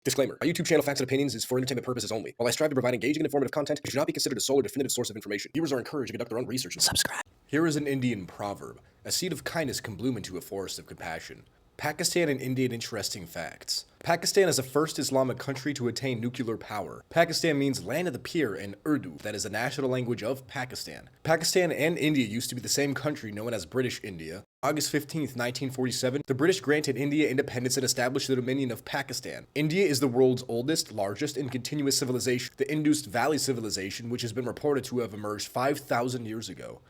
Disclaimer: my YouTube channel Facts and Opinions is for entertainment purposes only. While I strive to provide engaging and informative content, it should not be considered a sole or definitive source of information. Viewers are encouraged to conduct their own research and subscribe. Here is an Indian proverb: a seed of kindness can bloom into a forest of compassion. Pakistan and Indian interesting facts. Pakistan is the first Islamic country to attain nuclear power. Pakistan means land of the pir in Urdu, that is the national language of Pakistan. Pakistan and India used to be the same country known as British India. August 15, 1947, the British granted India independence and established the Dominion of Pakistan. India is the world's oldest, largest, and continuous civilization, the Indus Valley Civilization, which has been reported to have emerged 5,000 years ago.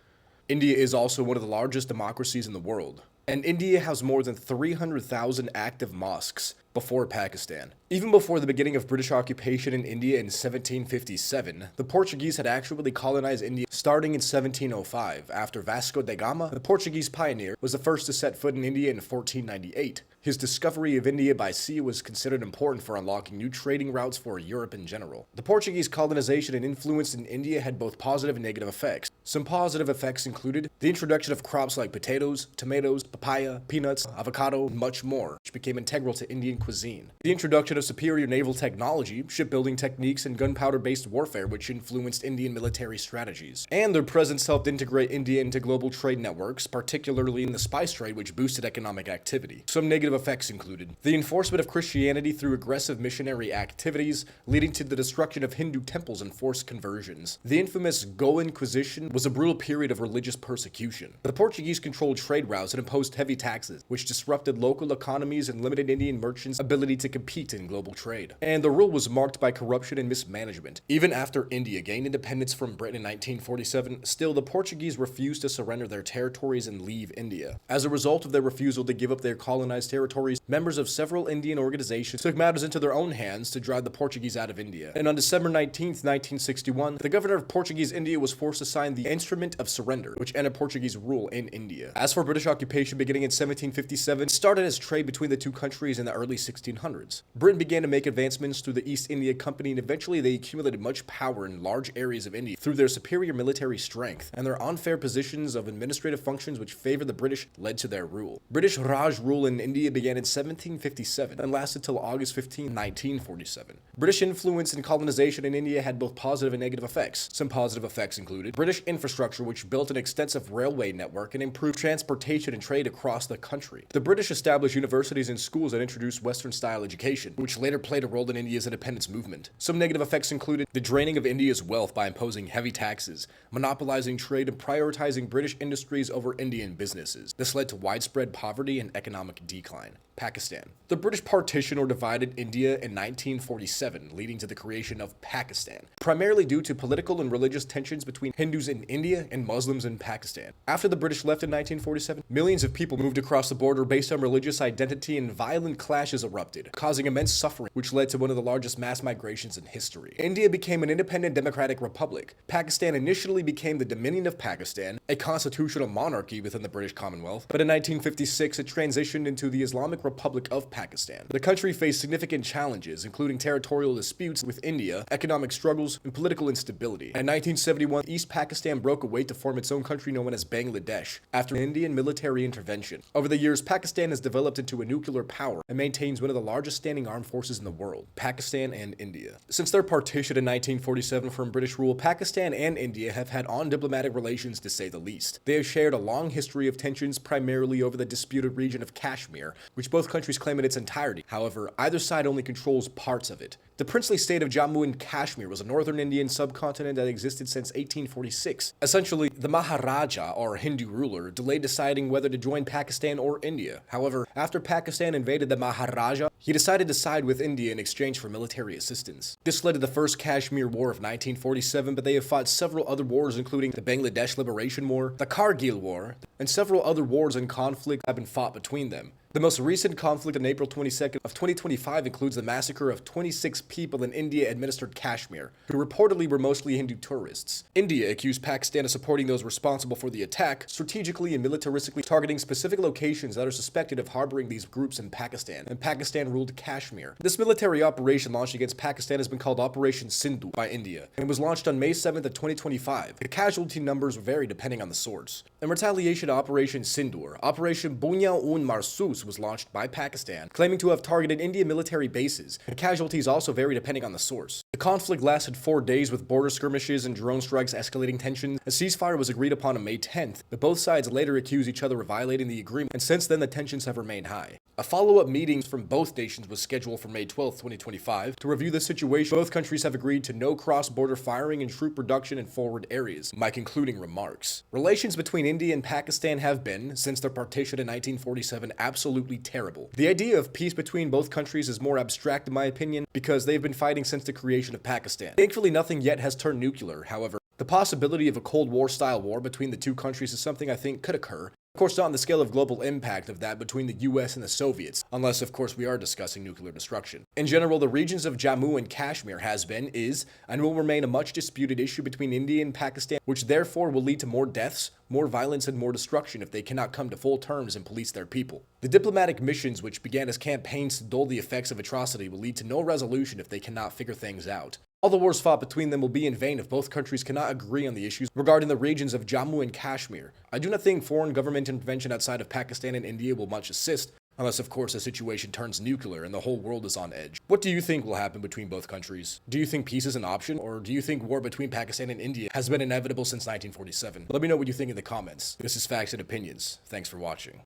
India is also one of the largest democracies in the world, and India has more than 300,000 active mosques before Pakistan. Even before the beginning of British occupation in India in 1757, the Portuguese had actually colonized India starting in 1705. After Vasco da Gama, the Portuguese pioneer, was the first to set foot in India in 1498. His discovery of India by sea was considered important for unlocking new trading routes for Europe in general. The Portuguese colonization and influence in India had both positive and negative effects. Some positive effects included the introduction of crops like potatoes, tomatoes, papaya, peanuts, avocado, and much more, which became integral to Indian cuisine. The introduction of superior naval technology, shipbuilding techniques, and gunpowder-based warfare, which influenced Indian military strategies. And their presence helped integrate India into global trade networks, particularly in the spice trade, which boosted economic activity. Some negative effects included the enforcement of Christianity through aggressive missionary activities, leading to the destruction of Hindu temples and forced conversions. The infamous Go Inquisition was a brutal period of religious persecution. The Portuguese controlled trade routes and imposed heavy taxes, which disrupted local economies and limited Indian merchants' ability to compete in global trade. And the rule was marked by corruption and mismanagement. Even after India gained independence from Britain in 1947, still the Portuguese refused to surrender their territories and leave India. As a result of their refusal to give up their colonized territories, members of several Indian organizations took matters into their own hands to drive the Portuguese out of India. And on December 19, 1961, the governor of Portuguese India was forced to sign the Instrument of Surrender, which ended Portuguese rule in India. As for British occupation beginning in 1757, it started as trade between the two countries in the early 1600s. Britain began to make advancements through the East India Company, and eventually they accumulated much power in large areas of India through their superior military strength, and their unfair positions of administrative functions which favored the British led to their rule. British Raj rule in India began in 1757 and lasted till August 15, 1947. British influence and colonization in India had both positive and negative effects. Some positive effects included British infrastructure, which built an extensive railway network and improved transportation and trade across the country. The British established universities and schools that introduced Western-style education, which later played a role in India's independence movement. Some negative effects included the draining of India's wealth by imposing heavy taxes, monopolizing trade, and prioritizing British industries over Indian businesses. This led to widespread poverty and economic decline. Pakistan. The British partitioned or divided India in 1947, leading to the creation of Pakistan, primarily due to political and religious tensions between Hindus in India and Muslims in Pakistan. After the British left in 1947, millions of people moved across the border based on religious identity, and violent clashes erupted, causing immense suffering, which led to one of the largest mass migrations in history. India became an independent democratic republic. Pakistan initially became the Dominion of Pakistan, a constitutional monarchy within the British Commonwealth, but in 1956 it transitioned into the Islamic Republic of Pakistan. The country faced significant challenges, including territorial disputes with India, economic struggles, and political instability. In 1971, East Pakistan broke away to form its own country known as Bangladesh, after an Indian military intervention. Over the years, Pakistan has developed into a nuclear power and maintains one of the largest standing armed forces in the world. Pakistan and India. Since their partition in 1947 from British rule, Pakistan and India have had undiplomatic relations to say the least. They have shared a long history of tensions, primarily over the disputed region of Kashmir, which both countries claim in its entirety. However, either side only controls parts of it. The princely state of Jammu and Kashmir was a northern Indian subcontinent that existed since 1846. Essentially, the Maharaja, or Hindu ruler, delayed deciding whether to join Pakistan or India. However, after Pakistan invaded the Maharaja, he decided to side with India in exchange for military assistance. This led to the First Kashmir War of 1947, but they have fought several other wars, including the Bangladesh Liberation War, the Kargil War, and several other wars and conflicts have been fought between them. The most recent conflict on April 22nd of 2025 includes the massacre of 26 people in India-administered Kashmir, who reportedly were mostly Hindu tourists. India accused Pakistan of supporting those responsible for the attack, strategically and militaristically targeting specific locations that are suspected of harboring these groups in Pakistan, and Pakistan-ruled Kashmir. This military operation launched against Pakistan has been called Operation Sindhu by India, and was launched on May 7th of 2025. The casualty numbers vary depending on the source. In retaliation to Operation Sindoor, Operation Bunya-un-Marsus truce was launched by Pakistan, claiming to have targeted Indian military bases. The casualties also vary depending on the source. The conflict lasted 4 days with border skirmishes and drone strikes escalating tensions. A ceasefire was agreed upon on May 10th, but both sides later accused each other of violating the agreement, and since then the tensions have remained high. A follow-up meeting from both nations was scheduled for May 12, 2025. To review the situation, both countries have agreed to no cross-border firing and troop reduction in forward areas. My concluding remarks. Relations between India and Pakistan have been, since their partition in 1947, absolutely terrible. The idea of peace between both countries is more abstract in my opinion, because they've been fighting since the creation of Pakistan. Thankfully, nothing yet has turned nuclear, however. The possibility of a Cold War-style war between the two countries is something I think could occur. Of course, not on the scale of global impact of that between the US and the Soviets, unless of course we are discussing nuclear destruction. In general, the regions of Jammu and Kashmir has been, is, and will remain a much disputed issue between India and Pakistan, which therefore will lead to more deaths, more violence, and more destruction if they cannot come to full terms and police their people. The diplomatic missions, which began as campaigns to dull the effects of atrocity, will lead to no resolution if they cannot figure things out. All the wars fought between them will be in vain if both countries cannot agree on the issues regarding the regions of Jammu and Kashmir. I do not think foreign government intervention outside of Pakistan and India will much assist, unless of course the situation turns nuclear and the whole world is on edge. What do you think will happen between both countries? Do you think peace is an option, or do you think war between Pakistan and India has been inevitable since 1947? Let me know what you think in the comments. This is Facts and Opinions. Thanks for watching.